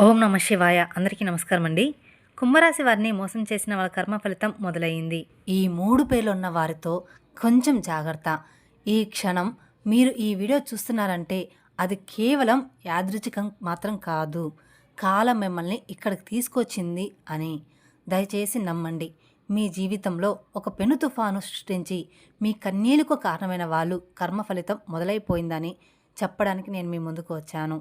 ఓం నమ శివాయ. అందరికీ నమస్కారం అండి. కుంభరాశి వారిని మోసం చేసిన వాళ్ళ కర్మ ఫలితం మొదలైంది. ఈ 3 పేర్లున్న వారితో కొంచెం జాగ్రత్త. ఈ క్షణం మీరు ఈ వీడియో చూస్తున్నారంటే అది కేవలం యాదృచ్ఛికం మాత్రం కాదు. కాలం మిమ్మల్ని ఇక్కడికి తీసుకొచ్చింది అని దయచేసి నమ్మండి. మీ జీవితంలో ఒక పెను తుఫాను సృష్టించి మీ కన్నీళ్లకు కారణమైన వాళ్ళు కర్మ ఫలితం మొదలైపోయిందని చెప్పడానికి నేను మీ ముందుకు వచ్చాను.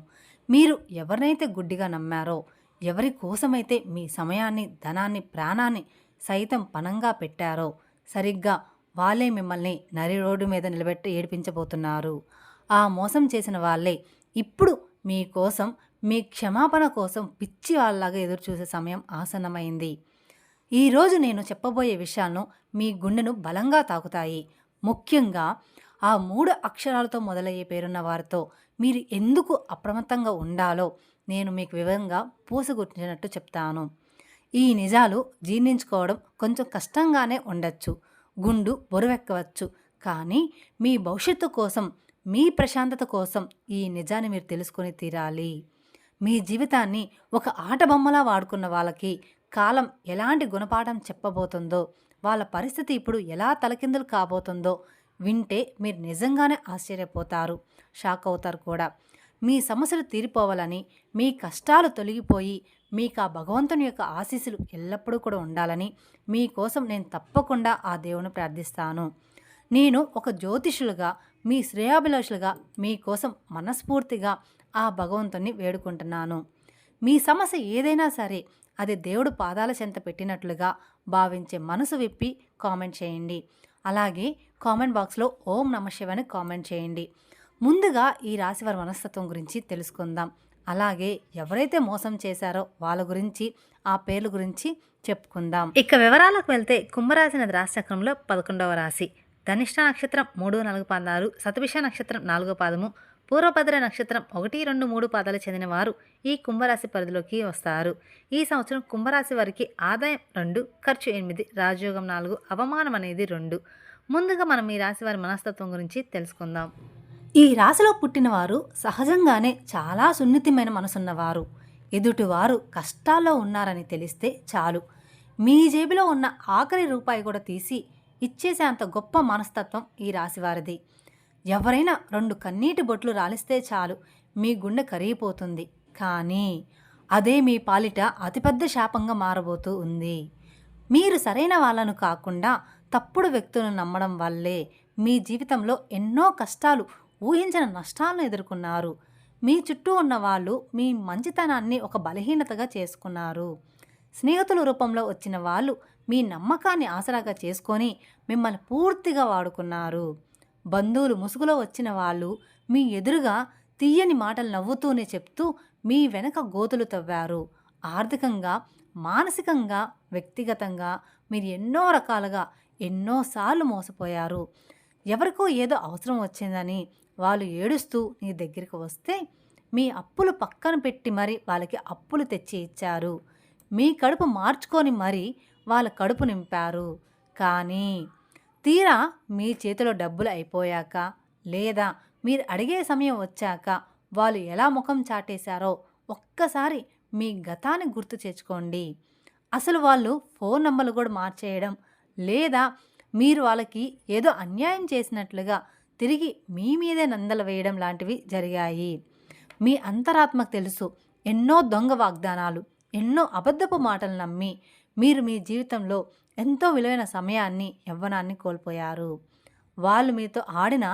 మీరు ఎవరినైతే గుడ్డిగా నమ్మారో, ఎవరి కోసమైతే మీ సమయాన్ని, ధనాన్ని, ప్రాణాన్ని సైతం పణంగా పెట్టారో సరిగ్గా వాళ్ళే మిమ్మల్ని నరి రోడ్డు మీద నిలబెట్టి ఏడిపించబోతున్నారు. ఆ మోసం చేసిన వాళ్ళే ఇప్పుడు మీకోసం, మీ క్షమాపణ కోసం పిచ్చి వాళ్ళలాగా ఎదురుచూసే సమయం ఆసన్నమైంది. ఈరోజు నేను చెప్పబోయే విషయాలను మీ గుండెను బలంగా తాకుతాయి. ముఖ్యంగా ఆ 3 అక్షరాలతో మొదలయ్యే పేరున్న వారితో మీరు ఎందుకు అప్రమత్తంగా ఉండాలో నేను మీకు వివరంగా పూసగుచ్చినట్టు చెప్తాను. ఈ నిజాలు జీర్ణించుకోవడం కొంచెం కష్టంగానే ఉండొచ్చు, గుండు బరువెక్కవచ్చు. కానీ మీ భవిష్యత్తు కోసం, మీ ప్రశాంతత కోసం ఈ నిజాన్ని మీరు తెలుసుకొని తీరాలి. మీ జీవితాన్ని ఒక ఆట బొమ్మలా వాడుకున్న వాళ్ళకి కాలం ఎలాంటి గుణపాఠం చెప్పబోతుందో, వాళ్ళ పరిస్థితి ఇప్పుడు ఎలా తలకిందులు కాబోతుందో వింటే మీరు నిజంగానే ఆశ్చర్యపోతారు, షాక్ అవుతారు కూడా. మీ సమస్యలు తీరిపోవాలని, మీ కష్టాలు తొలగిపోయి మీకు ఆ భగవంతుని యొక్క ఆశీస్సులు ఎల్లప్పుడూ కూడా ఉండాలని మీకోసం నేను తప్పకుండా ఆ దేవుని ప్రార్థిస్తాను. నేను ఒక జ్యోతిషులుగా, మీ శ్రేయాభిలాషులుగా మీకోసం మనస్ఫూర్తిగా ఆ భగవంతుని వేడుకుంటున్నాను. మీ సమస్య ఏదైనా సరే అది దేవుడు పాదాల చెంత పెట్టినట్లుగా భావించే మనసు విప్పి కామెంట్ చేయండి. అలాగే కామెంట్ బాక్స్లో ఓం నమ శివాయ అని కామెంట్ చేయండి. ముందుగా ఈ రాశివారి మనస్తత్వం గురించి తెలుసుకుందాం. అలాగే ఎవరైతే మోసం చేశారో వాళ్ళ గురించి, ఆ పేర్ల గురించి చెప్పుకుందాం. ఇక వివరాలకు వెళ్తే కుంభరాశి నది రాశిచక్రంలో 11వ రాశి. ధనిష్ట నక్షత్రం 3, 4 పాదాలు, శతభిష నక్షత్రం 4వ పాదము, పూర్వభద్ర నక్షత్రం 1, 2, 3 పాదాలు చెందిన వారు ఈ కుంభరాశి పరిధిలోకి వస్తారు. ఈ సంవత్సరం కుంభరాశి వారికి ఆదాయం 2, ఖర్చు 8, రాజయోగం 4, అవమానం అనేది 2. ముందుగా మనం ఈ రాశి వారి మనస్తత్వం గురించి తెలుసుకుందాం. ఈ రాశిలో పుట్టినవారు సహజంగానే చాలా సున్నితమైన మనసున్నవారు. ఎదుటివారు కష్టాల్లో ఉన్నారని తెలిస్తే చాలు, మీ జేబులో ఉన్న ఆఖరి రూపాయి కూడా తీసి ఇచ్చేసే అంత గొప్ప మనస్తత్వం ఈ రాశివారిది. ఎవరైనా 2 కన్నీటి బొట్లు రాలిస్తే చాలు, మీ గుండె కరిగిపోతుంది. కానీ అదే మీ పాలిట అతిపెద్ద శాపంగా మారబోతూ ఉంది. మీరు సరైన వాళ్ళను కాకుండా తప్పుడు వ్యక్తులను నమ్మడం వల్లే మీ జీవితంలో ఎన్నో కష్టాలు, ఊహించిన నష్టాలను ఎదుర్కొన్నారు. మీ చుట్టూ ఉన్న వాళ్ళు మీ మంచితనాన్ని ఒక బలహీనతగా చేసుకున్నారు. స్నేహితుల రూపంలో వచ్చిన వాళ్ళు మీ నమ్మకాన్ని ఆసరాగా చేసుకొని మిమ్మల్ని పూర్తిగా వాడుకున్నారు. బంధువులు ముసుగులో వచ్చిన వాళ్ళు మీ ఎదురుగా తీయని మాటలు నవ్వుతూనే చెప్తూ మీ వెనక గోతులు తవ్వారు. ఆర్థికంగా, మానసికంగా, వ్యక్తిగతంగా మీరు ఎన్నో రకాలుగా ఎన్నోసార్లు మోసపోయారు. ఎవరికో ఏదో అవసరం వచ్చిందని వాళ్ళు ఏడుస్తూ నీ దగ్గరికి వస్తే మీ అప్పులు పక్కన పెట్టి మరి వాళ్ళకి అప్పులు తెచ్చి ఇచ్చారు. మీ కడుపు మార్చుకొని మరి వాళ్ళ కడుపు నింపారు. కానీ తీరా మీ చేతిలో డబ్బులు అయిపోయాక, లేదా మీరు అడిగే సమయం వచ్చాక వాళ్ళు ఎలా ముఖం చాటేశారో ఒక్కసారి మీ గతాన్ని గుర్తు తెచ్చుకోండి. అసలు వాళ్ళు ఫోన్ నంబర్లు కూడా మార్చేయడం, లేదా మీరు వాళ్ళకి ఏదో అన్యాయం చేసినట్లుగా తిరిగి మీ మీదే నిందలు వేయడం లాంటివి జరిగాయి. మీ అంతరాత్మకు తెలుసు, ఎన్నో దొంగ వాగ్దానాలు, ఎన్నో అబద్ధపు మాటలు నమ్మి మీరు మీ జీవితంలో ఎంతో విలువైన సమయాన్ని, యవ్వనాన్ని కోల్పోయారు. వాళ్ళు మీతో ఆడిన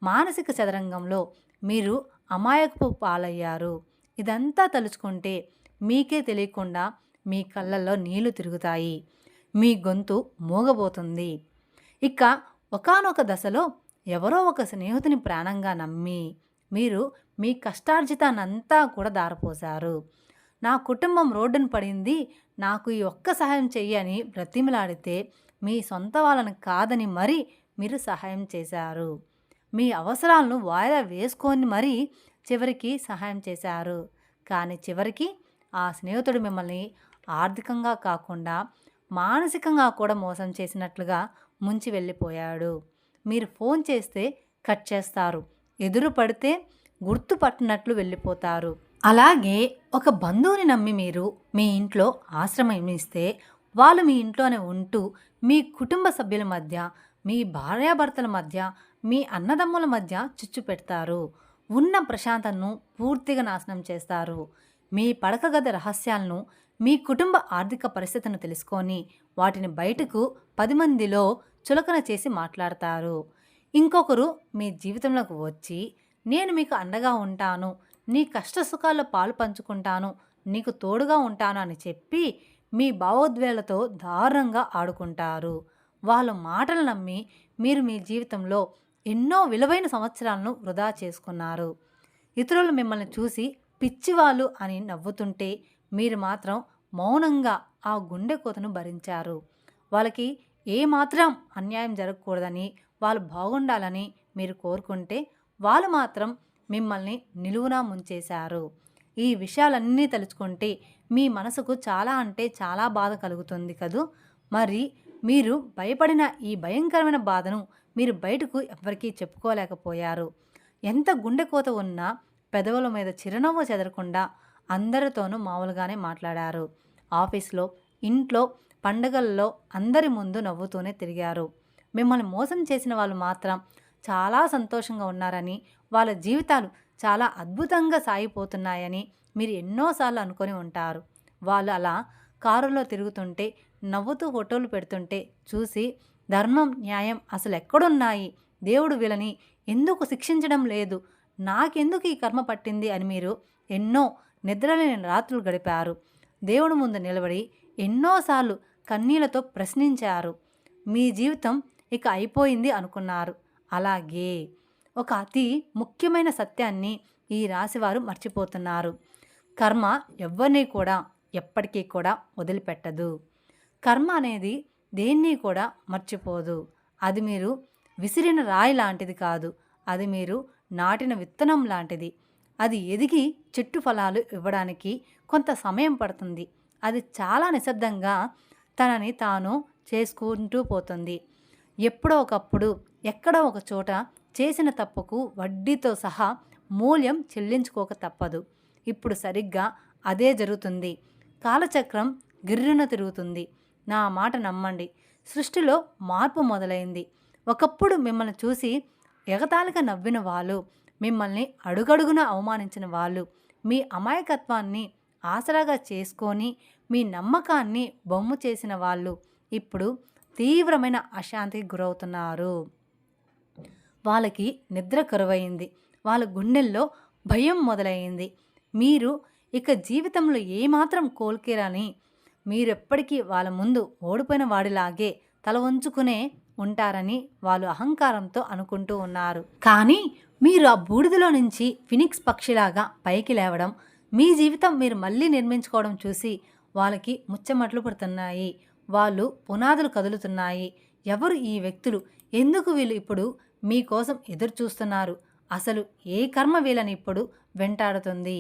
మానసిక చదరంగంలో మీరు అమాయకపు పాలయ్యారు. ఇదంతా తలుచుకుంటే మీకే తెలియకుండా మీ కళ్ళల్లో నీళ్లు తిరుగుతాయి, మీ గొంతు మూగబోతుంది. ఇక ఒకానొక దశలో ఎవరో ఒక స్నేహితుని ప్రాణంగా నమ్మి మీరు మీ కష్టార్జితాన్నంతా కూడా దారపోశారు. నా కుటుంబం రోడ్డున పడింది, నాకు ఈ ఒక్క సహాయం చెయ్యని బ్రతిమిలాడితే మీ సొంత వాళ్ళని కాదని మరీ మీరు సహాయం చేశారు. మీ అవసరాలను వాయిదా వేసుకొని మరీ చివరికి సహాయం చేశారు. కానీ చివరికి ఆ స్నేహితుడు మిమ్మల్ని ఆర్థికంగా కాకుండా మానసికంగా కూడా మోసం చేసినట్లుగా ముంచి వెళ్ళిపోయాడు. మీరు ఫోన్ చేస్తే కట్ చేస్తారు, ఎదురు పడితే గుర్తుపట్టినట్లు వెళ్ళిపోతారు. అలాగే ఒక బంధువుని నమ్మి మీరు మీ ఇంట్లో ఆశ్రమం ఇస్తే వాళ్ళు మీ ఇంట్లోనే ఉంటూ మీ కుటుంబ సభ్యుల మధ్య, మీ భార్యాభర్తల మధ్య, మీ అన్నదమ్ముల మధ్య చిచ్చు పెడతారు. ఉన్న ప్రశాంతతను పూర్తిగా నాశనం చేస్తారు. మీ పడక గది రహస్యాలను, మీ కుటుంబ ఆర్థిక పరిస్థితిని తెలుసుకొని వాటిని బయటకు 10 మందిలో చులకన చేసి మాట్లాడతారు. ఇంకొకరు మీ జీవితంలోకి వచ్చి నేను మీకు అండగా ఉంటాను, నీ కష్ట సుఖాల్లో పాలు పంచుకుంటాను, నీకు తోడుగా ఉంటాను అని చెప్పి మీ భావోద్వేగాలతో దారుణంగా ఆడుకుంటారు. వాళ్ళ మాటలు నమ్మి మీరు మీ జీవితంలో ఎన్నో విలువైన సంవత్సరాలను వృధా చేసుకున్నారు. ఇతరులు మిమ్మల్ని చూసి పిచ్చివాళ్ళు అని నవ్వుతుంటే మీరు మాత్రం మౌనంగా ఆ గుండె కోతను భరించారు. వాళ్ళకి ఏమాత్రం అన్యాయం జరగకూడదని, వాళ్ళు బాగుండాలని మీరు కోరుకుంటే వాళ్ళు మాత్రం మిమ్మల్ని నిలువునా ముంచేశారు. ఈ విషయాలన్నీ తలుచుకుంటే మీ మనసుకు చాలా అంటే చాలా బాధ కలుగుతుంది కదూ. మరి మీరు భయపడిన ఈ భయంకరమైన బాధను మీరు బయటకు ఎవరికీ చెప్పుకోలేకపోయారు. ఎంత గుండె కోత ఉన్నా పెదవుల మీద చిరునవ్వు చెదరకుండా అందరితోనూ మామూలుగానే మాట్లాడారు. ఆఫీస్లో, ఇంట్లో, పండగల్లో అందరి ముందు నవ్వుతూనే తిరిగారు. మిమ్మల్ని మోసం చేసిన వాళ్ళు మాత్రం చాలా సంతోషంగా ఉన్నారని, వాళ్ళ జీవితాలు చాలా అద్భుతంగా సాగిపోతున్నాయని మీరు ఎన్నోసార్లు అనుకొని ఉంటారు. వాళ్ళు అలా కారులో తిరుగుతుంటే, నవ్వుతూ ఫోటోలు పెడుతుంటే చూసి ధర్మం, న్యాయం అసలు ఎక్కడున్నాయి, దేవుడు వీళ్ళని ఎందుకు శిక్షించడం లేదు, నాకెందుకు ఈ కర్మ పట్టింది అని మీరు ఎన్నో నిద్రలేని రాత్రులు గడిపారు. దేవుడి ముందు నిలబడి ఎన్నోసార్లు కన్నీళ్లతో ప్రశ్నించారు. మీ జీవితం ఇక అయిపోయింది అనుకున్నారు. అలాగే ఒక అతి ముఖ్యమైన సత్యాన్ని ఈ రాశివారు మర్చిపోతున్నారు. కర్మ ఎవరిని కూడా ఎప్పటికీ కూడా వదిలిపెట్టదు. కర్మ అనేది దేన్ని కూడా మర్చిపోదు. అది మీరు విసిరిన రాయి లాంటిది కాదు, అది మీరు నాటిన విత్తనం లాంటిది. అది ఎదిగి చెట్టు ఫలాలు ఇవ్వడానికి కొంత సమయం పడుతుంది. అది చాలా నిశ్శబ్దంగా తనని తాను చేసుకుంటూ పోతుంది. ఎప్పుడో ఒకప్పుడు ఎక్కడో ఒక చోట చేసిన తప్పుకు వడ్డీతో సహా మూల్యం చెల్లించుకోక తప్పదు. ఇప్పుడు సరిగ్గా అదే జరుగుతుంది. కాలచక్రం గిర్రున తిరుగుతుంది. నా మాట నమ్మండి, సృష్టిలో మార్పు మొదలైంది. ఒకప్పుడు మిమ్మల్ని చూసి ఎగతాళిగా నవ్విన వాళ్ళు, మిమ్మల్ని అడుగడుగున అవమానించిన వాళ్ళు, మీ అమాయకత్వాన్ని ఆసరాగా చేసుకొని మీ నమ్మకాన్ని బొమ్ము చేసిన వాళ్ళు ఇప్పుడు తీవ్రమైన అశాంతికి గురవుతున్నారు. వాళ్ళకి నిద్ర కరువైంది. వాళ్ళ గుండెల్లో భయం మొదలైంది. మీరు ఇక జీవితంలో ఏమాత్రం కోల్కేరని, మీరెప్పటికీ వాళ్ళ ముందు ఓడిపోయిన వాడిలాగే తల వంచుకునే ఉంటారని వాళ్ళు అహంకారంతో అనుకుంటూ ఉన్నారు. కానీ మీరు ఆ బూడిదలో నుంచి ఫినిక్స్ పక్షిలాగా పైకి లేవడం, మీ జీవితం మీరు మళ్ళీ నిర్మించుకోవడం చూసి వాళ్ళకి ముచ్చమట్లు పడుతున్నాయి. వాళ్ళు పునాదులు కదులుతున్నాయి. ఎవరు ఈ వ్యక్తులు, ఎందుకు వీళ్ళు ఇప్పుడు మీకోసం ఎదురు చూస్తున్నారు, అసలు ఏ కర్మ వీళ్ళని ఇప్పుడు వెంటాడుతుంది,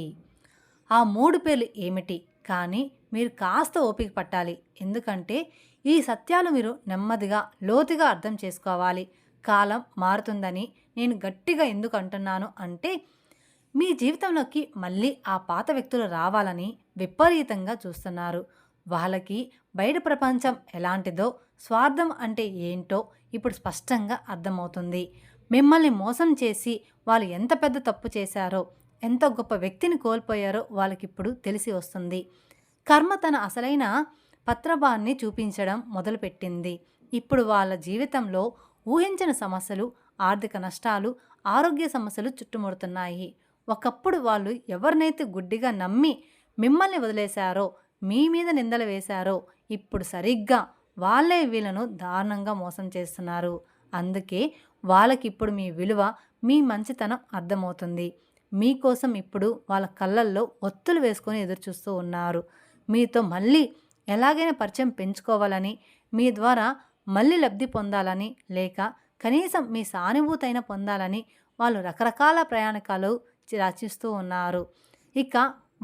ఆ 3 పేర్లు ఏమిటి? కానీ మీరు కాస్త ఓపిక పట్టాలి. ఎందుకంటే ఈ సత్యాలు మీరు నెమ్మదిగా లోతుగా అర్థం చేసుకోవాలి. కాలం మారుతుందని నేను గట్టిగా ఎందుకు అంటున్నాను అంటే, మీ జీవితంలోకి మళ్ళీ ఆ పాత వ్యక్తులు రావాలని విపరీతంగా చూస్తున్నారు. వాళ్ళకి బయట ప్రపంచం ఎలాంటిదో, స్వార్థం అంటే ఏంటో ఇప్పుడు స్పష్టంగా అర్థమవుతుంది. మిమ్మల్ని మోసం చేసి వాళ్ళు ఎంత పెద్ద తప్పు చేశారో, ఎంత గొప్ప వ్యక్తిని కోల్పోయారో వాళ్ళకిప్పుడు తెలిసి వస్తుంది. కర్మ తన అసలైన పత్రభాన్ని చూపించడం మొదలుపెట్టింది. ఇప్పుడు వాళ్ళ జీవితంలో ఊహించని సమస్యలు, ఆర్థిక నష్టాలు, ఆరోగ్య సమస్యలు చుట్టుముడుతున్నాయి. ఒకప్పుడు వాళ్ళు ఎవరినైతే గుడ్డిగా నమ్మి మిమ్మల్ని వదిలేశారో, మీ మీద నిందలు వేశారో, ఇప్పుడు సరిగ్గా వాళ్ళే వీళ్ళను దారుణంగా మోసం చేస్తున్నారు. అందుకే వాళ్ళకిప్పుడు మీ విలువ, మీ మంచితనం అర్థమవుతుంది. మీకోసం ఇప్పుడు వాళ్ళ కళ్ళల్లో ఒత్తులు వేసుకొని ఎదురుచూస్తూ ఉన్నారు. మీతో మళ్ళీ ఎలాగైనా పరిచయం పెంచుకోవాలని, మీ ద్వారా మళ్ళీ లబ్ధి పొందాలని, లేక కనీసం మీ సానుభూతైన పొందాలని వాళ్ళు రకరకాల ప్రయాణికాలు రచిస్తూ ఉన్నారు. ఇక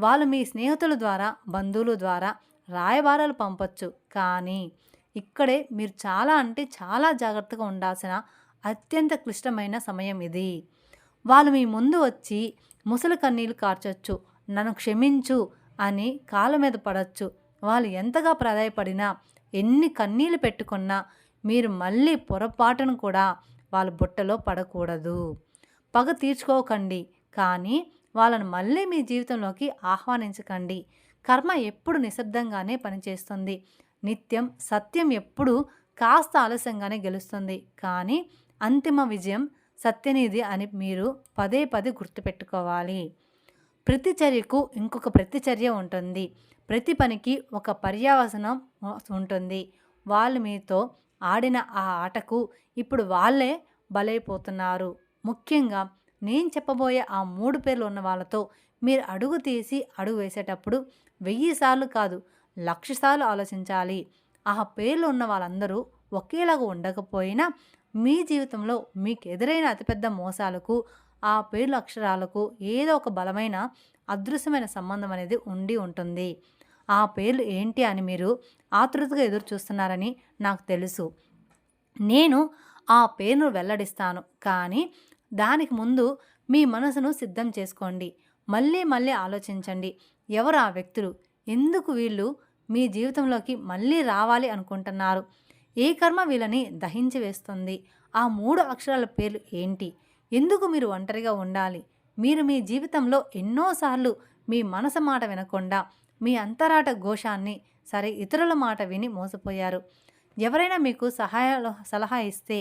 వాళ్ళు మీ స్నేహితుల ద్వారా, బంధువుల ద్వారా రాయబారాలు పంపొచ్చు. కానీ ఇక్కడే మీరు చాలా అంటే చాలా జాగ్రత్తగా ఉండాల్సిన అత్యంత క్లిష్టమైన సమయం ఇది. వాళ్ళు మీ ముందు వచ్చి ముసలి కన్నీళ్ళు కార్చొచ్చు, నన్ను క్షమించు అని కాళ్ళ మీద పడవచ్చు. వాళ్ళు ఎంతగా ప్రాధాయపడినా, ఎన్ని కన్నీళ్ళు పెట్టుకున్నా మీరు మళ్ళీ పొరపాటును కూడా వాళ్ళ బుట్టలో పడకూడదు. పగ తీర్చుకోకండి, కానీ వాళ్ళను మళ్ళీ మీ జీవితంలోకి ఆహ్వానించకండి. కర్మ ఎప్పుడు నిశ్శబ్దంగానే పనిచేస్తుంది. నిత్యం సత్యం ఎప్పుడు కాస్త ఆలస్యంగానే గెలుస్తుంది, కానీ అంతిమ విజయం సత్యనిధి అని మీరు పదే పదే గుర్తుపెట్టుకోవాలి. ప్రతి చర్యకు ఇంకొక ప్రతిచర్య ఉంటుంది. ప్రతి పనికి ఒక పర్యవసనం ఉంటుంది. వాళ్ళు మీతో ఆడిన ఆ ఆటకు ఇప్పుడు వాళ్ళే బలైపోతున్నారు. ముఖ్యంగా నేను చెప్పబోయే ఆ 3 పేర్లు ఉన్న వాళ్ళతో మీరు అడుగు తీసి అడుగు వేసేటప్పుడు 1000 సార్లు కాదు, 1,00,000 సార్లు ఆలోచించాలి. ఆ పేర్లు ఉన్న వాళ్ళందరూ ఒకేలాగా ఉండకపోయినా మీ జీవితంలో మీకు ఎదురైన అతిపెద్ద మోసాలకు ఆ పేర్ల అక్షరాలకు ఏదో ఒక బలమైన అదృశ్యమైన సంబంధం అనేది ఉండి ఉంటుంది. ఆ పేర్లు ఏంటి అని మీరు ఆతృతగా ఎదురు చూస్తున్నారని నాకు తెలుసు. నేను ఆ పేరును వెల్లడిస్తాను, కానీ దానికి ముందు మీ మనసును సిద్ధం చేసుకోండి. మళ్ళీ మళ్ళీ ఆలోచించండి. ఎవరు ఆ వ్యక్తులు? ఎందుకు వీళ్ళు మీ జీవితంలోకి మళ్ళీ రావాలి అనుకుంటున్నారు? ఏ కర్మ వీళ్ళని దహించి వేస్తుంది? ఆ 3 అక్షరాల పేర్లు ఏంటి? ఎందుకు మీరు ఒంటరిగా ఉండాలి? మీరు మీ జీవితంలో ఎన్నోసార్లు మీ మనసు మాట వినకుండా మీ అంతరాట ఘోషాన్ని సరే ఇతరుల మాట విని మోసపోయారు. ఎవరైనా మీకు సలహా ఇస్తే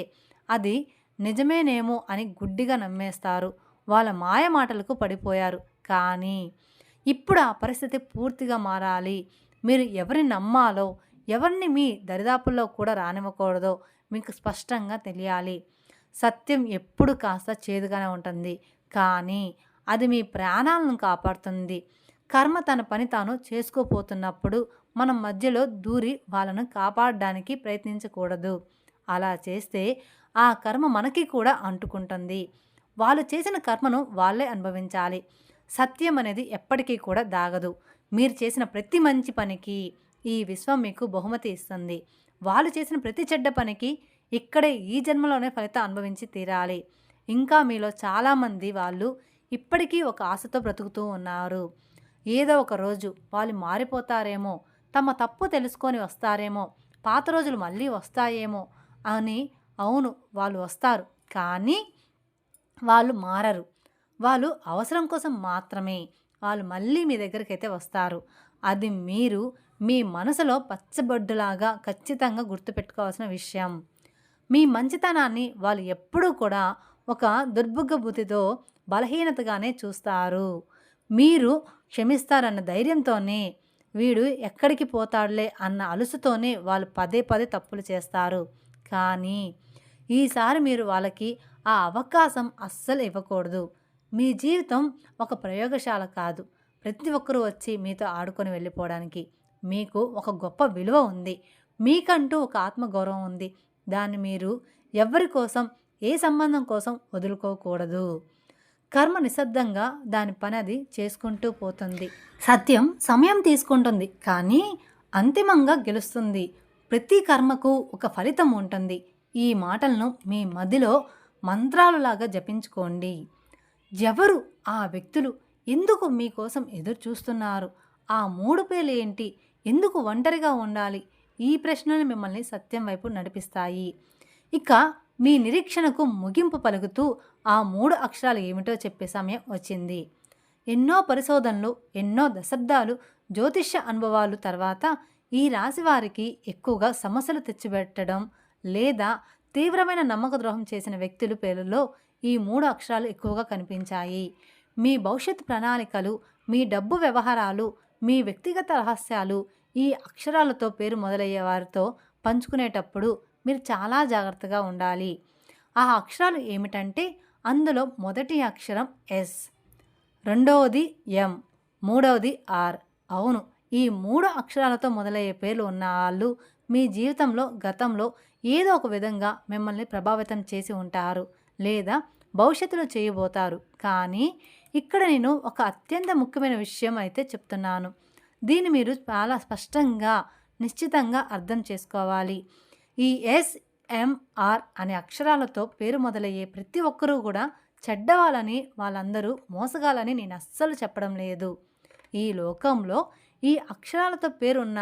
అది నిజమేనేమో అని గుడ్డిగా నమ్మేస్తారు. వాళ్ళ మాయ మాటలకు పడిపోయారు. కానీ ఇప్పుడు ఆ పరిస్థితి పూర్తిగా మారాలి. మీరు ఎవరిని నమ్మాలో, ఎవరిని మీ దరిదాపుల్లో కూడా రానివ్వకూడదో మీకు స్పష్టంగా తెలియాలి. సత్యం ఎప్పుడు కాస్త చేదుగానే ఉంటుంది, కానీ అది మీ ప్రాణాలను కాపాడుతుంది. కర్మ తన పని తాను చేసుకోపోతున్నప్పుడు మనం మధ్యలో దూరి వాళ్ళను కాపాడడానికి ప్రయత్నించకూడదు. అలా చేస్తే ఆ కర్మ మనకి కూడా అంటుకుంటుంది. వాళ్ళు చేసిన కర్మను వాళ్ళే అనుభవించాలి. సత్యం అనేది ఎప్పటికీ కూడా దాగదు. మీరు చేసిన ప్రతి మంచి పనికి ఈ విశ్వం మీకు బహుమతి ఇస్తుంది. వాళ్ళు చేసిన ప్రతి చెడ్డ పనికి ఇక్కడే ఈ జన్మలోనే ఫలితం అనుభవించి తీరాలి. ఇంకా మీలో చాలామంది వాళ్ళు ఇప్పటికీ ఒక ఆశతో బ్రతుకుతూ ఉన్నారు. ఏదో ఒక రోజు వాళ్ళు మారిపోతారేమో, తమ తప్పు తెలుసుకొని వస్తారేమో, పాత రోజులు మళ్ళీ వస్తాయేమో అని. అవును, వాళ్ళు వస్తారు, కానీ వాళ్ళు మారరు. వాళ్ళు అవసరం కోసం మాత్రమే వాళ్ళు మళ్ళీ మీ దగ్గరికైతే వస్తారు. అది మీరు మీ మనసులో పచ్చబొడ్డులాగా ఖచ్చితంగా గుర్తుపెట్టుకోవాల్సిన విషయం. మీ మంచితనాన్ని వాళ్ళు ఎప్పుడూ కూడా ఒక దుర్భుగ్గ బుద్ధితో బలహీనతగానే చూస్తారు. మీరు క్షమిస్తారన్న ధైర్యంతోనే, వీడు ఎక్కడికి పోతాడులే అన్న అలుసుతోనే వాళ్ళు పదే పదే తప్పులు చేస్తారు. కానీ ఈసారి మీరు వాళ్ళకి ఆ అవకాశం అస్సలు ఇవ్వకూడదు. మీ జీవితం ఒక ప్రయోగశాల కాదు. ప్రతి ఒక్కరూ వచ్చి మీతో ఆడుకొని వెళ్ళిపోవడానికి. మీకు ఒక గొప్ప విలువ ఉంది. మీకంటూ ఒక ఆత్మగౌరవం ఉంది. దాన్ని మీరు ఎవరి కోసం, ఏ సంబంధం కోసం వదులుకోకూడదు. కర్మ నిశ్శబ్దంగా దాని పని అది చేసుకుంటూ పోతుంది. సత్యం సమయం తీసుకుంటుంది, కానీ అంతిమంగా గెలుస్తుంది. ప్రతి కర్మకు ఒక ఫలితం ఉంటుంది. ఈ మాటలను మీ మదిలో మంత్రాలులాగా జపించుకోండి. ఎవరు ఆ వ్యక్తులు? ఎందుకు మీకోసం ఎదురు చూస్తున్నారు? ఆ 3 పేర్లు ఏంటి? ఎందుకు ఒంటరిగా ఉండాలి? ఈ ప్రశ్నలు మిమ్మల్ని సత్యం వైపు నడిపిస్తాయి. ఇక మీ నిరీక్షణకు ముగింపు పలుకుతూ ఆ 3 అక్షరాలు ఏమిటో చెప్పే సమయం వచ్చింది. ఎన్నో పరిశోధనలు, ఎన్నో దశాబ్దాలు జ్యోతిష్య అనుభవాలు తర్వాత ఈ రాశి వారికి ఎక్కువగా సమస్యలు తెచ్చిపెట్టడం లేదా తీవ్రమైన నమ్మక ద్రోహం చేసిన వ్యక్తుల పేర్లలో ఈ 3 అక్షరాలు ఎక్కువగా కనిపించాయి. మీ భవిష్యత్ ప్రణాళికలు, మీ డబ్బు వ్యవహారాలు, మీ వ్యక్తిగత రహస్యాలు ఈ అక్షరాలతో పేరు మొదలయ్యే వారితో పంచుకునేటప్పుడు మీరు చాలా జాగ్రత్తగా ఉండాలి. ఆ అక్షరాలు ఏమిటంటే, అందులో మొదటి అక్షరం ఎస్, రెండవది ఎం, మూడవది ఆర్. అవును, ఈ 3 అక్షరాలతో మొదలయ్యే పేర్లు ఉన్న వాళ్ళు మీ జీవితంలో గతంలో ఏదో ఒక విధంగా మిమ్మల్ని ప్రభావితం చేసి ఉంటారు లేదా భవిష్యత్తులో చేయబోతారు. కానీ ఇక్కడ నేను ఒక అత్యంత ముఖ్యమైన విషయం అయితే చెప్తున్నాను. దీన్ని మీరు చాలా స్పష్టంగా, నిశ్చితంగా అర్థం చేసుకోవాలి. ఈ ఎస్ఎంఆర్ అనే అక్షరాలతో పేరు మొదలయ్యే ప్రతి ఒక్కరూ కూడా చెడ్డవాళ్ళని, వాళ్ళందరూ మోసగాలని నేను అస్సలు చెప్పడం లేదు. ఈ లోకంలో ఈ అక్షరాలతో పేరున్న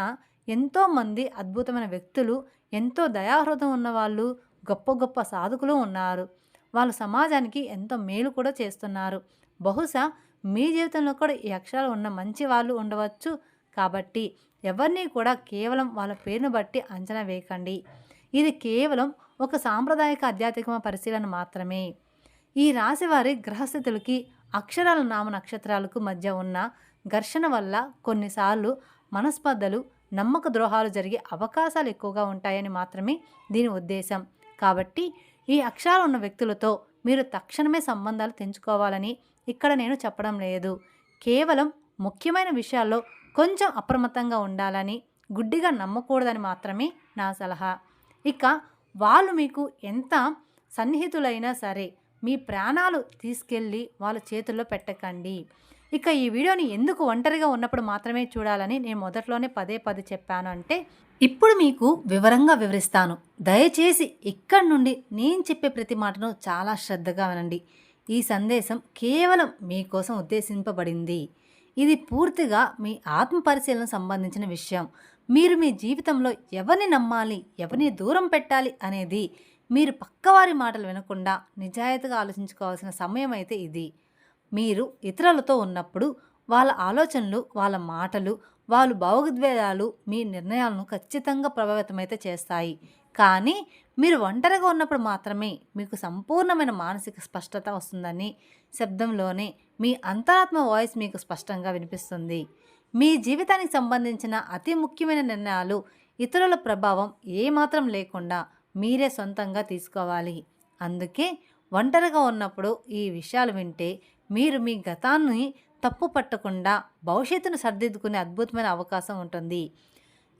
ఎంతోమంది అద్భుతమైన వ్యక్తులు, ఎంతో దయాహృదయం ఉన్నవాళ్ళు, గొప్ప గొప్ప సాధకులు ఉన్నారు. వాళ్ళు సమాజానికి ఎంతో మేలు కూడా చేస్తున్నారు. బహుశా మీ జీవితంలో కూడా ఈ అక్షరాలు ఉన్న మంచి వాళ్ళు ఉండవచ్చు. కాబట్టి ఎవరిని కూడా కేవలం వాళ్ళ పేరును బట్టి అంచనా వేయకండి. ఇది కేవలం ఒక సాంప్రదాయిక ఆధ్యాత్మిక పరిశీలన మాత్రమే. ఈ రాశి వారి గ్రహస్థితులకి అక్షరాల నామ నక్షత్రాలకు మధ్య ఉన్న ఘర్షణ వల్ల కొన్నిసార్లు మనస్పర్ధలు, నమ్మక ద్రోహాలు జరిగే అవకాశాలు ఎక్కువగా ఉంటాయని మాత్రమే దీని ఉద్దేశం. కాబట్టి ఈ అక్షరాలు ఉన్న వ్యక్తులతో మీరు తక్షణమే సంబంధాలు తెంచుకోవాలని ఇక్కడ నేను చెప్పడం లేదు. కేవలం ముఖ్యమైన విషయాల్లో కొంచెం అప్రమత్తంగా ఉండాలని, గుడ్డిగా నమ్మకూడదని మాత్రమే నా సలహా. ఇక వాళ్ళు మీకు ఎంత సన్నిహితులైనా సరే మీ ప్రాణాలు తీసుకెళ్ళి వాళ్ళ చేతుల్లో పెట్టకండి. ఇక ఈ వీడియోని ఎందుకు ఒంటరిగా ఉన్నప్పుడు మాత్రమే చూడాలని నేను మొదట్లోనే పదే చెప్పాను అంటే, ఇప్పుడు మీకు వివరంగా వివరిస్తాను. దయచేసి ఇక్కడి నుండి నేను చెప్పే ప్రతి మాటను చాలా శ్రద్ధగా వినండి. ఈ సందేశం కేవలం మీకోసం ఉద్దేశింపబడింది. ఇది పూర్తిగా మీ ఆత్మ పరిశీలనకు సంబంధించిన విషయం. మీరు మీ జీవితంలో ఎవరిని నమ్మాలి, ఎవరిని దూరం పెట్టాలి అనేది మీరు పక్కవారి మాటలు వినకుండా నిజాయితీగా ఆలోచించుకోవాల్సిన సమయం అయితే ఇది. మీరు ఇతరులతో ఉన్నప్పుడు వాళ్ళ ఆలోచనలు, వాళ్ళ మాటలు, వాళ్ళ భావోద్వేగాలు మీ నిర్ణయాలను ఖచ్చితంగా ప్రభావితమైతే చేస్తాయి. కానీ మీరు ఒంటరిగా ఉన్నప్పుడు మాత్రమే మీకు సంపూర్ణమైన మానసిక స్పష్టత వస్తుందని శబ్దంలోనే మీ అంతరాత్మ వాయిస్ మీకు స్పష్టంగా వినిపిస్తుంది. మీ జీవితానికి సంబంధించిన అతి ముఖ్యమైన నిర్ణయాలు ఇతరుల ప్రభావం ఏమాత్రం లేకుండా మీరే సొంతంగా తీసుకోవాలి. అందుకే ఒంటరిగా ఉన్నప్పుడు ఈ విషయాలు వింటే మీరు మీ గతాన్ని తప్పు పట్టకుండా భవిష్యత్తును సరిదిద్దుకునే అద్భుతమైన అవకాశం ఉంటుంది.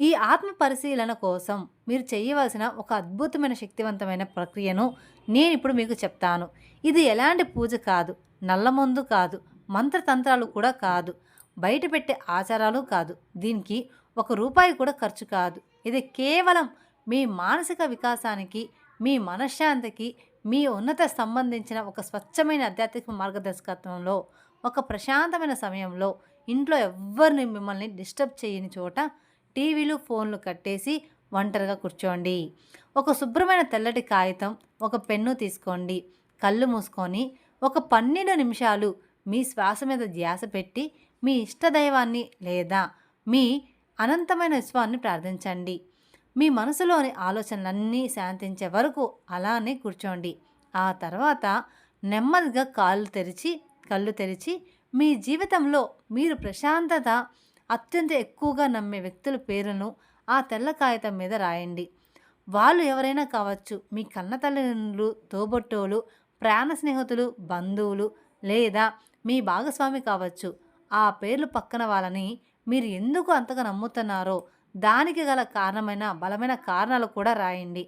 ఈ ఆత్మ పరిశీలన కోసం మీరు చేయవలసిన ఒక అద్భుతమైన శక్తివంతమైన ప్రక్రియను నేను ఇప్పుడు మీకు చెప్తాను. ఇది ఎలాంటి పూజ కాదు, నల్లమందు కాదు, మంత్రతంత్రాలు కూడా కాదు, బయట పెట్టే ఆచారాలు కాదు. దీనికి ₹1 కూడా ఖర్చు కాదు. ఇది కేవలం మీ మానసిక వికాసానికి, మీ మనశ్శాంతికి, మీ ఉన్నత సంబంధించిన ఒక స్వచ్ఛమైన ఆధ్యాత్మిక మార్గదర్శకత్వంలో, ఒక ప్రశాంతమైన సమయంలో, ఇంట్లో ఎవ్వరిని మిమ్మల్ని డిస్టర్బ్ చేయని చోట టీవీలు, ఫోన్లు కట్టేసి ఒంటరిగా కూర్చోండి. ఒక శుభ్రమైన తెల్లటి కాగితం, ఒక పెన్ను తీసుకోండి. కళ్ళు మూసుకొని ఒక 12 నిమిషాలు మీ శ్వాస మీద ధ్యాస పెట్టి మీ ఇష్టదైవాన్ని లేదా మీ అనంతమైన విశ్వాన్ని ప్రార్థించండి. మీ మనసులోని ఆలోచనలన్నీ శాంతించే వరకు అలానే కూర్చోండి. ఆ తర్వాత నెమ్మదిగా కళ్ళు తెరిచి మీ జీవితంలో మీరు ప్రశాంతత అత్యంత ఎక్కువగా నమ్మే వ్యక్తుల పేరును ఆ తెల్ల కాగితం మీద రాయండి. వాళ్ళు ఎవరైనా కావచ్చు, మీ కన్న తల్లిదండ్రులు, తోబుట్టువులు, ప్రాణ స్నేహితులు, బంధువులు లేదా మీ భాగస్వామి కావచ్చు. ఆ పేర్లు పక్కన వాళ్ళని మీరు ఎందుకు అంతగా నమ్ముతున్నారో దానికి గల బలమైన కారణాలు కూడా రాయండి.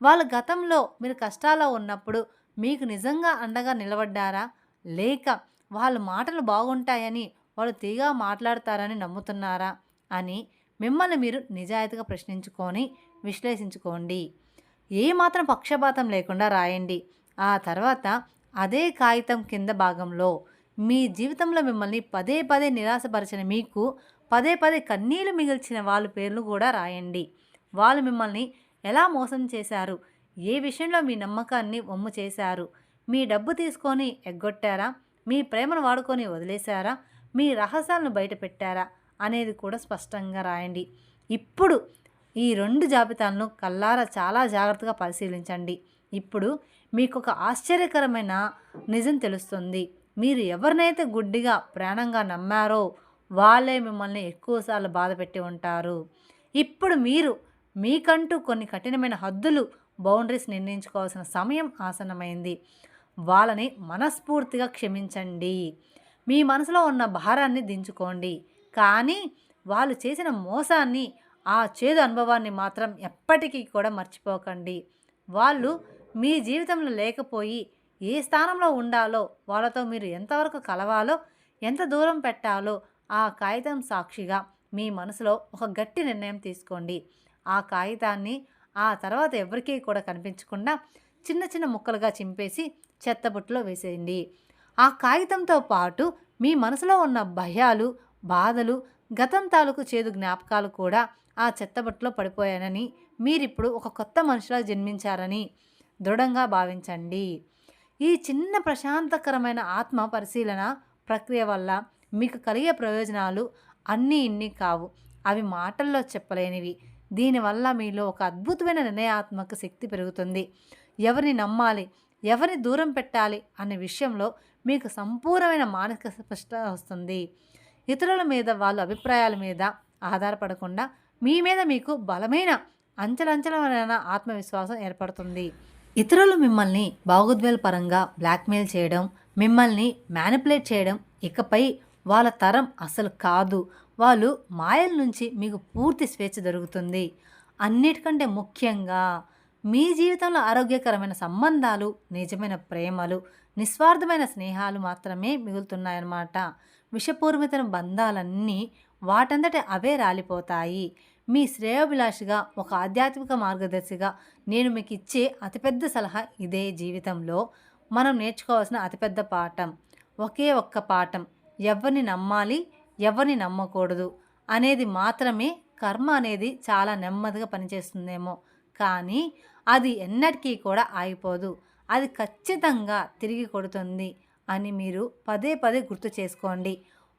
వాళ్ళ గతంలో మీరు కష్టాల్లో ఉన్నప్పుడు మీకు నిజంగా అండగా నిలబడ్డారా, లేక వాళ్ళ మాటలు బాగుంటాయని వాళ్ళు తీగా మాట్లాడతారని నమ్ముతున్నారా అని మిమ్మల్ని మీరు నిజాయితీగా ప్రశ్నించుకొని విశ్లేషించుకోండి. ఏమాత్రం పక్షపాతం లేకుండా రాయండి. ఆ తర్వాత అదే కాగితం కింద భాగంలో మీ జీవితంలో మిమ్మల్ని పదే నిరాశపరిచిన, మీకు పదే కన్నీళ్లు మిగిల్చిన వాళ్ళ పేర్లు కూడా రాయండి. వాళ్ళు మిమ్మల్ని ఎలా మోసం చేశారు, ఏ విషయంలో మీ నమ్మకాన్ని వమ్ము చేశారు, మీ డబ్బు తీసుకొని ఎగ్గొట్టారా, మీ ప్రేమను వాడుకొని వదిలేశారా, మీ రహస్యాలను బయట పెట్టారా అనేది కూడా స్పష్టంగా రాయండి. ఇప్పుడు ఈ 2 జాబితాలను కల్లారా చాలా జాగ్రత్తగా పరిశీలించండి. ఇప్పుడు మీకు ఒక ఆశ్చర్యకరమైన నిజం తెలుస్తుంది. మీరు ఎవరినైతే గుడ్డిగా ప్రాణంగా నమ్మారో వాళ్ళే మిమ్మల్ని ఎక్కువసార్లు బాధ పెట్టి ఉంటారు. ఇప్పుడు మీరు మీకంటూ కొన్ని కఠినమైన హద్దులు, బౌండరీస్ నిర్ణయించుకోవాల్సిన సమయం ఆసన్నమైంది. వాళ్ళని మనస్ఫూర్తిగా క్షమించండి. మీ మనసులో ఉన్న భారాన్ని దించుకోండి. కానీ వాళ్ళు చేసిన మోసాన్ని, ఆ చేదు అనుభవాన్ని మాత్రం ఎప్పటికీ కూడా మర్చిపోకండి. వాళ్ళు మీ జీవితంలో లేకపోయి ఏ స్థానంలో ఉండాలో, వాళ్ళతో మీరు ఎంతవరకు కలవాలో, ఎంత దూరం పెట్టాలో ఆ కాగితం సాక్షిగా మీ మనసులో ఒక గట్టి నిర్ణయం తీసుకోండి. ఆ కాగితాన్ని ఆ తర్వాత ఎవరికీ కూడా కనిపించకుండా చిన్న ముక్కలుగా చింపేసి చెత్తబుట్టలో వేసేయండి. ఆ కాగితంతో పాటు మీ మనసులో ఉన్న భయాలు, బాధలు, గతం తాలూకు చేదు జ్ఞాపకాలు కూడా ఆ చెత్తబుట్టలో పడిపోయానని, మీరిప్పుడు ఒక కొత్త మనిషిలా జన్మించారని దృఢంగా భావించండి. ఈ చిన్న ప్రశాంతకరమైన ఆత్మ పరిశీలన ప్రక్రియ వల్ల మీకు కలిగే ప్రయోజనాలు అన్నీ ఇన్ని కావు. అవి మాటల్లో చెప్పలేనివి. దీనివల్ల మీలో ఒక అద్భుతమైన నిర్ణయాత్మక శక్తి పెరుగుతుంది. ఎవరిని నమ్మాలి, ఎవరిని దూరం పెట్టాలి అనే విషయంలో మీకు సంపూర్ణమైన మానసిక స్పష్టత వస్తుంది. ఇతరుల మీద వాళ్ళ అభిప్రాయాల మీద ఆధారపడకుండా మీ మీద మీకు బలమైన అంచలంచలమైన ఆత్మవిశ్వాసం ఏర్పడుతుంది. ఇతరులు మిమ్మల్ని భావోద్వేగపరంగా బ్లాక్మెయిల్ చేయడం, మిమ్మల్ని మ్యానిపులేట్ చేయడం ఇకపై వాళ్ళ తరం అసలు కాదు. వాళ్ళు మాయల నుంచి మీకు పూర్తి స్వేచ్ఛ దొరుకుతుంది. అన్నిటికంటే ముఖ్యంగా మీ జీవితంలో ఆరోగ్యకరమైన సంబంధాలు, నిజమైన ప్రేమలు, నిస్వార్థమైన స్నేహాలు మాత్రమే మిగులుతున్నాయన్నమాట. విషపూరితమైన బంధాలన్నీ వాటంతట అవే రాలిపోతాయి. మీ శ్రేయోభిలాషిగా, ఒక ఆధ్యాత్మిక మార్గదర్శిగా నేను మీకు ఇచ్చే అతిపెద్ద సలహా ఇదే. జీవితంలో మనం నేర్చుకోవాల్సిన అతిపెద్ద పాఠం, ఒకే ఒక్క పాఠం, ఎవరిని నమ్మాలి, ఎవరిని నమ్మకూడదు అనేది మాత్రమే. కర్మ అనేది చాలా నెమ్మదిగా పనిచేస్తుందేమో, కానీ అది ఎన్నటికీ కూడా ఆగిపోదు. అది ఖచ్చితంగా తిరిగి కొడుతుంది అని మీరు పదే పదే గుర్తు చేసుకోండి.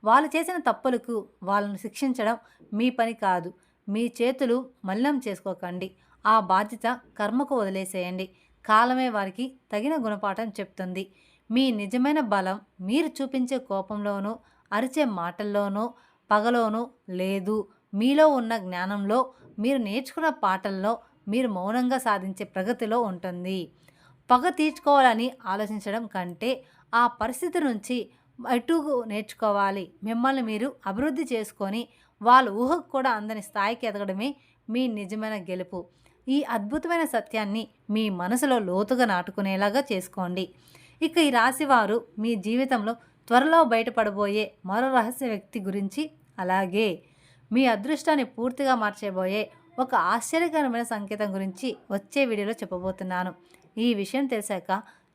వాళ్ళు చేసిన తప్పులకు వాళ్ళను శిక్షించడం మీ పని కాదు. మీ చేతులు మలినం చేసుకోకండి. ఆ బాధ్యత కర్మకు వదిలేసేయండి. కాలమే వారికి తగిన గుణపాఠం చెప్తుంది. మీ నిజమైన బలం మీరు చూపించే కోపంలోనూ, అరిచే మాటల్లోనూ, పగలోనూ లేదు. మీలో ఉన్న జ్ఞానంలో, మీరు నేర్చుకున్న పాఠల్లో, మీరు మౌనంగా సాధించే ప్రగతిలో ఉంటుంది. పగ తీర్చుకోవాలని ఆలోచించడం కంటే ఆ పరిస్థితి నుంచి అటుగు నేర్చుకోవాలి. మిమ్మల్ని మీరు అభివృద్ధి చేసుకొని వాళ్ళ ఊహకు కూడా అందని స్థాయికి ఎదగడమే మీ నిజమైన గెలుపు. ఈ అద్భుతమైన సత్యాన్ని మీ మనసులో లోతుగా నాటుకునేలాగా చేసుకోండి. ఇక ఈ రాశివారు మీ జీవితంలో త్వరలో బయటపడబోయే మరో రహస్య వ్యక్తి గురించి, అలాగే మీ అదృష్టాన్ని పూర్తిగా మార్చేబోయే ఒక ఆశ్చర్యకరమైన సంకేతం గురించి వచ్చే వీడియోలో చెప్పబోతున్నాను. ఈ విషయం తెలిసాక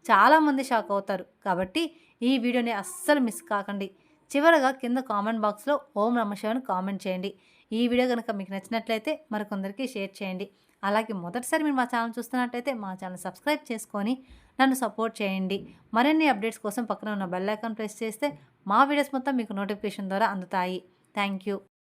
చాలామంది షాక్ అవుతారు. కాబట్టి ఈ వీడియోని అస్సలు మిస్ కాకండి. చివరగా కింద కామెంట్ బాక్స్లో ఓం నమః శివాయ కామెంట్ చేయండి. ఈ వీడియో కనుక మీకు నచ్చినట్లయితే మరికొందరికి షేర్ చేయండి. అలాగే మొదటిసారి మీరు మా ఛానల్ చూస్తున్నట్లయితే మా ఛానల్ సబ్స్క్రైబ్ చేసుకొని నన్ను సపోర్ట్ చేయండి. మరిన్ని అప్డేట్స్ కోసం పక్కన ఉన్న బెల్ ఐకాన్ ప్రెస్ చేస్తే మా వీడియోస్ మొత్తం మీకు నోటిఫికేషన్ ద్వారా అందుతాయి. Thank you.